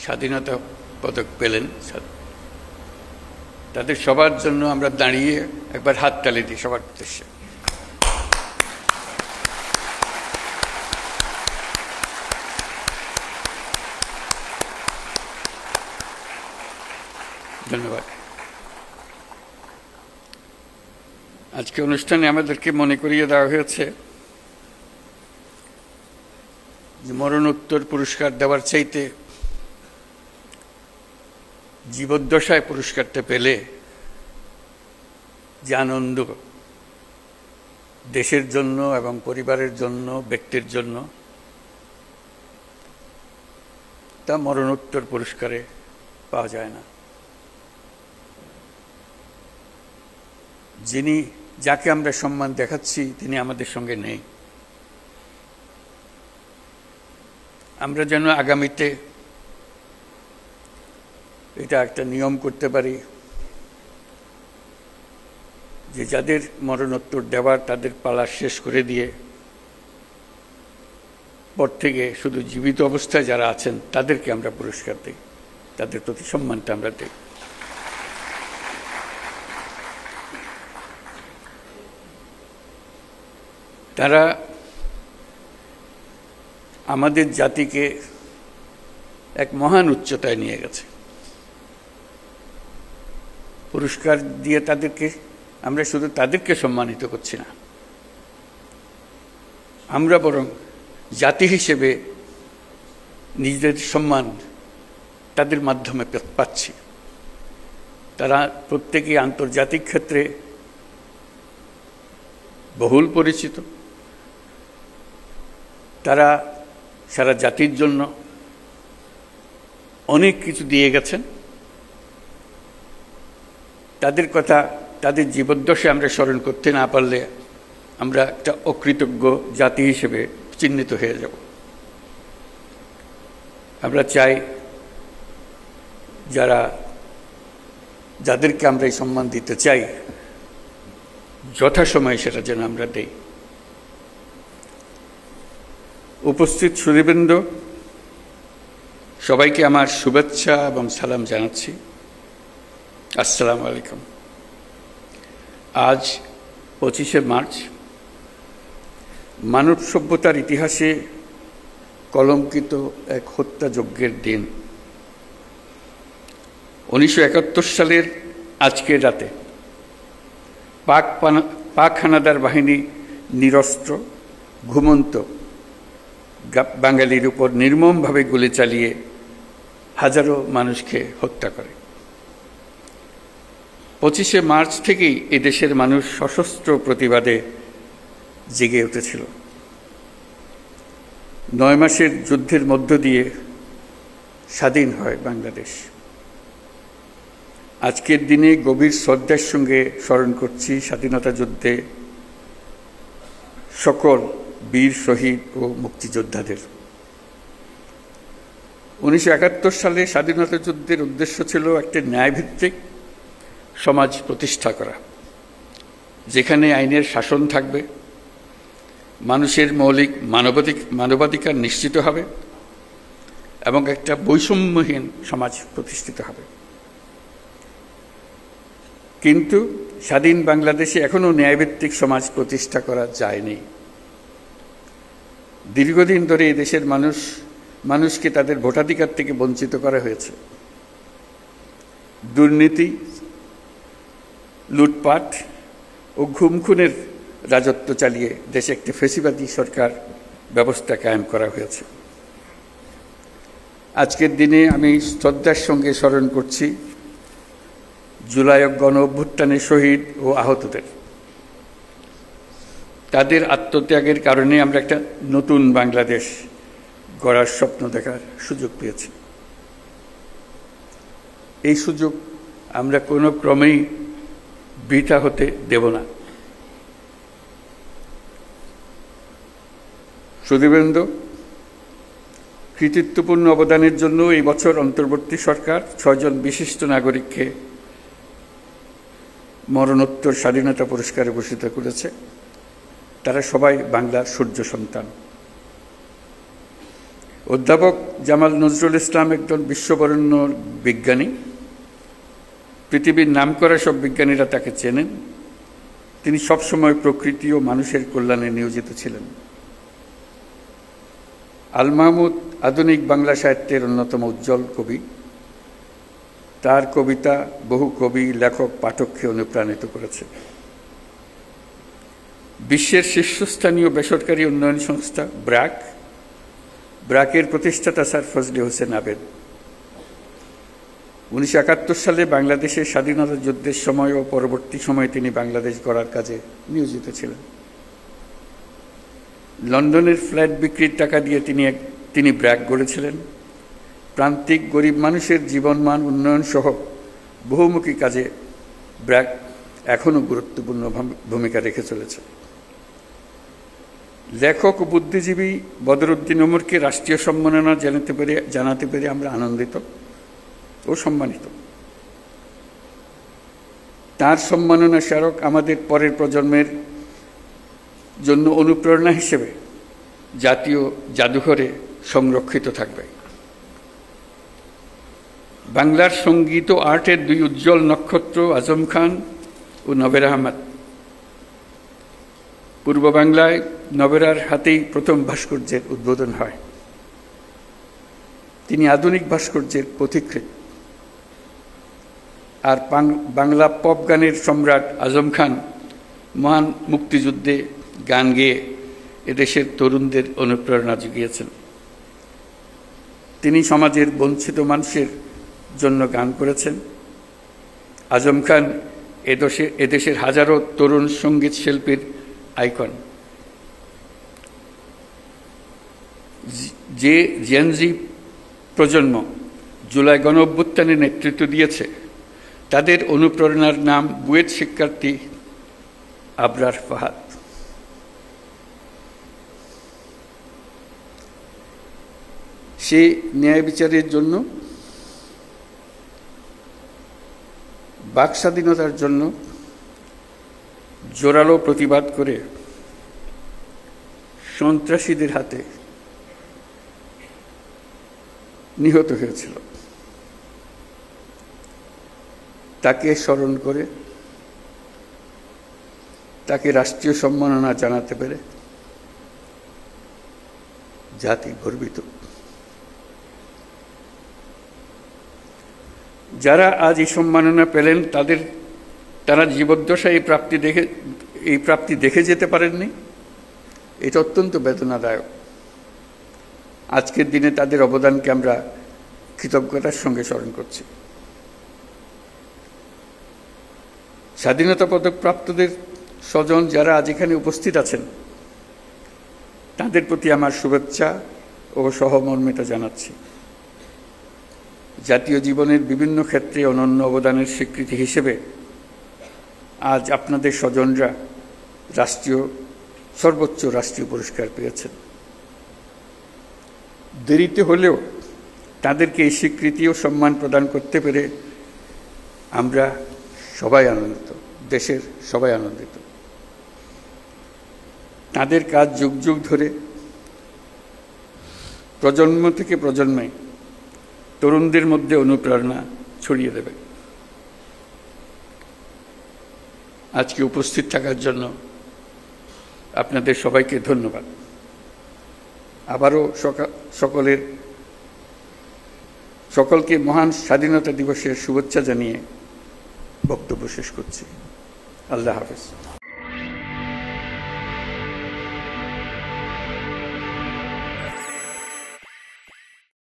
স্বাধীনতা পদক পেলেন, তাদের সবার জন্য আমরা দাঁড়িয়ে একবার হাততালি দিই সবার উদ্দেশ্যে। ধন্যবাদ। আজকে অনুষ্ঠানে আমাদেরকে মনে করিয়ে দেওয়া হয়েছে যে মরণোত্তর পুরস্কার দেওয়ার চাইতে জীবদ্দশায় পুরস্কারটা পেলে যে আনন্দ দেশের জন্য এবং পরিবারের জন্য, ব্যক্তির জন্য, তা মরণোত্তর পুরস্কারে পাওয়া যায় না। যাকে আমরা সম্মান দেখাচ্ছি তিনি আমাদের সঙ্গে নেই। আমরা যেন আগামীতে এটা একটা নিয়ম করতে পারি যে যাদের মরণোত্তর দেওয়ার তাদের পালা শেষ করে দিয়ে পর থেকে শুধু জীবিত অবস্থায় যারা আছেন তাদেরকে আমরা পুরস্কার দিই, তাদের প্রতি সম্মানটা আমরা দিই। তারা আমাদের জাতিকে এক মহান উচ্চতায় নিয়ে গেছে। পুরস্কার দিয়ে আমরা শুধু তাদেরকে সম্মানিত করছি না, আমরা বরং জাতি হিসেবে নিজেদের সম্মান তাদের মাধ্যমে পাচ্ছি। তারা প্রত্যেকেই আন্তর্জাতিক ক্ষেত্রে বহুল পরিচিত। তারা সারা জাতির জন্য অনেক কিছু দিয়ে গেছেন। তাদের কথা, তাদের জীবদ্দশায় আমরা স্মরণ করতে না পারলে আমরা একটা অকৃতজ্ঞ জাতি হিসেবে চিহ্নিত হয়ে যাব। আমরা চাই যাদেরকে আমরা এই সম্মান দিতে চাই যথাসময়ে সেটা যেন আমরা দেই। উপস্থিত সুধীবৃন্দ, সবাইকে আমার শুভেচ্ছা এবং সালাম জানাচ্ছি। আসসালামু আলাইকুম। আজ 25শে মার্চ মানব সভ্যতার ইতিহাসে কলঙ্কিত এক হত্যাযজ্ঞের দিন। 1971 সালের আজকের রাতে পাক হানাদার বাহিনী নিরস্ত্র ঘুমন্ত বাঙালির উপর নির্মমভাবে গুলি চালিয়ে হাজারো মানুষকে হত্যা করে। 25শে মার্চ থেকেই এই দেশের মানুষ সশস্ত্র প্রতিবাদে জেগে উঠেছিল। 9 মাসের যুদ্ধের মধ্য দিয়ে স্বাধীন হয় বাংলাদেশ। আজকের দিনে গভীর শ্রদ্ধার সঙ্গে স্মরণ করছি স্বাধীনতা যুদ্ধে সকল বীর শহীদ ও মুক্তিযোদ্ধাদের। 1971 সালে স্বাধীনতা যুদ্ধের উদ্দেশ্য ছিল একটি ন্যায়ভিত্তিক সমাজ প্রতিষ্ঠা করা, যেখানে আইনের শাসন থাকবে, মানুষের মৌলিক মানবাধিকার নিশ্চিত হবে এবং একটা বৈষম্যহীন সমাজ প্রতিষ্ঠিত হবে। কিন্তু স্বাধীন বাংলাদেশে এখনো ন্যায়ভিত্তিক সমাজ প্রতিষ্ঠা করা যায়নি। দীর্ঘদিন ধরে এই দেশের মানুষকে তাদের ভোটাধিকার থেকে বঞ্চিত করা হয়েছে। দুর্নীতি, লুটপাট ও খুনের রাজত্ব চালিয়ে দেশে একটি ফ্যাসিবাদী সরকার ব্যবস্থা কায়েম করা হয়েছে। আজকের দিনে আমি শ্রদ্ধার সঙ্গে স্মরণ করছি জুলাই গণ অভ্যুত্থানের শহীদ ও আহতদের। তাদের আত্মত্যাগের কারণে আমরা একটা নতুন বাংলাদেশ গড়ার স্বপ্ন দেখার সুযোগ পেয়েছি। এই সুযোগ আমরা কোনো ক্রমেই বৃথা হতে দেব না। সুধীবৃন্দ, কৃতিত্বপূর্ণ অবদানের জন্য এই বছর অন্তর্বর্তী সরকার 6 জন বিশিষ্ট নাগরিককে মরণোত্তর স্বাধীনতা পুরস্কারে ভূষিত করেছে। তারা সবাই বাংলার সূর্য সন্তান। অধ্যাপক জামাল নজরুল ইসলাম একজন বিশ্ববরেণ্য বিজ্ঞানী। পৃথিবীর নামকরা সব বিজ্ঞানীরা তাকে চেনেন। তিনি সবসময় প্রকৃতি ও মানুষের কল্যাণে নিয়োজিত ছিলেন। আল মাহমুদ আধুনিক বাংলা সাহিত্যের অন্যতম উজ্জ্বল কবি। তার কবিতা বহু কবি, লেখক, পাঠককে অনুপ্রাণিত করেছে। বিশ্বের শীর্ষস্থানীয় বেসরকারি উন্নয়ন সংস্থা ব্র্যাকের প্রতিষ্ঠাতা স্যার ফজলে হোসেন আবেদ 1971 সালে বাংলাদেশের স্বাধীনতা যুদ্ধের সময় ও পরবর্তী সময়ে তিনি বাংলাদেশ গড়ার কাজে নিয়োজিত ছিলেন। লন্ডনের ফ্ল্যাট বিক্রির টাকা দিয়ে তিনি ব্র্যাক গড়েছিলেন। প্রান্তিক গরিব মানুষের জীবনমান উন্নয়ন সহ বহুমুখী কাজে ব্র্যাক এখনও গুরুত্বপূর্ণ ভূমিকা রেখে চলেছে। লেখক ও বুদ্ধিজীবী বদরুদ্দিন ওমরকে রাষ্ট্রীয় সম্মাননা জানাতে পেরে আমরা আনন্দিত ও সম্মানিত। তার সম্মাননা স্মারক আমাদের পরের প্রজন্মের জন্য অনুপ্রেরণা হিসেবে জাতীয় জাদুঘরে সংরক্ষিত থাকবে। বাংলার সঙ্গীত ও আর্টের দুই উজ্জ্বল নক্ষত্র আজম খান ও নবের আহমদ। পূর্ব বাংলায় নবেরার হাতেই প্রথম ভাস্কর্যের উদ্বোধন হয়। তিনি আধুনিক ভাস্কর্যের পথিকৃৎ। আর বাংলা পপ গানের সম্রাট আজম খান মহান মুক্তিযুদ্ধে গান গেয়ে এদেশের তরুণদের অনুপ্রেরণা জুগিয়েছেন। তিনি সমাজের বঞ্চিত মানুষের জন্য গান করেছেন। আজম খান এদেশের হাজারো তরুণ সঙ্গীত শিল্পীর আইকন। যে জেনজি প্রজন্ম জুলাই গণঅভ্যুত্থানে নেতৃত্ব দিয়েছে, তাদের অনুপ্রেরণার নাম বুয়েট শিক্ষার্থী আবরার ফাহাদ। সে ন্যায় বিচারের জন্য, বাক স্বাধীনতার জন্য জোরালো প্রতিবাদ করে সন্ত্রাসীদের হাতে নিহত হয়েছিল। তাকে স্মরণ করে, তাকে রাষ্ট্রীয় সম্মাননা জানাতে পেরে জাতি গর্বিত। যারা আজ এই সম্মাননা পেলেন তারা জীবদ্দশায় এই প্রাপ্তি দেখে যেতে পারেননি। এটা অত্যন্ত বেদনাদায়ক। আজকের দিনে তাদের অবদানকে আমরা কৃতজ্ঞতার সঙ্গে স্মরণ করছি। স্বাধীনতা পদক প্রাপ্তদের স্বজন যারা আজ এখানে উপস্থিত আছেন, তাদের প্রতি আমার শুভেচ্ছা ও সহমর্মিতা জানাচ্ছি। জাতীয় জীবনের বিভিন্ন ক্ষেত্রে অনন্য অবদানের স্বীকৃতি হিসেবে আজ আপনাদের স্বজনরা সর্বোচ্চ রাষ্ট্রীয় পুরস্কার পেয়েছেন। দেরিতে হলেও তাদেরকে এই স্বীকৃতি ও সম্মান প্রদান করতে পেরে আমরা সবাই আনন্দিত, দেশের সবাই আনন্দিত। তাদের কাজ যুগ যুগ ধরে প্রজন্ম থেকে প্রজন্মে তরুণদের মধ্যে অনুপ্রেরণা ছড়িয়ে দেবে। আজকে উপস্থিত থাকার জন্য আপনাদের সবাইকে ধন্যবাদ। আবারও সকলকে মহান স্বাধীনতা দিবসের শুভেচ্ছা জানিয়ে বক্তব্য শেষ করছি। আল্লাহ হাফেজ।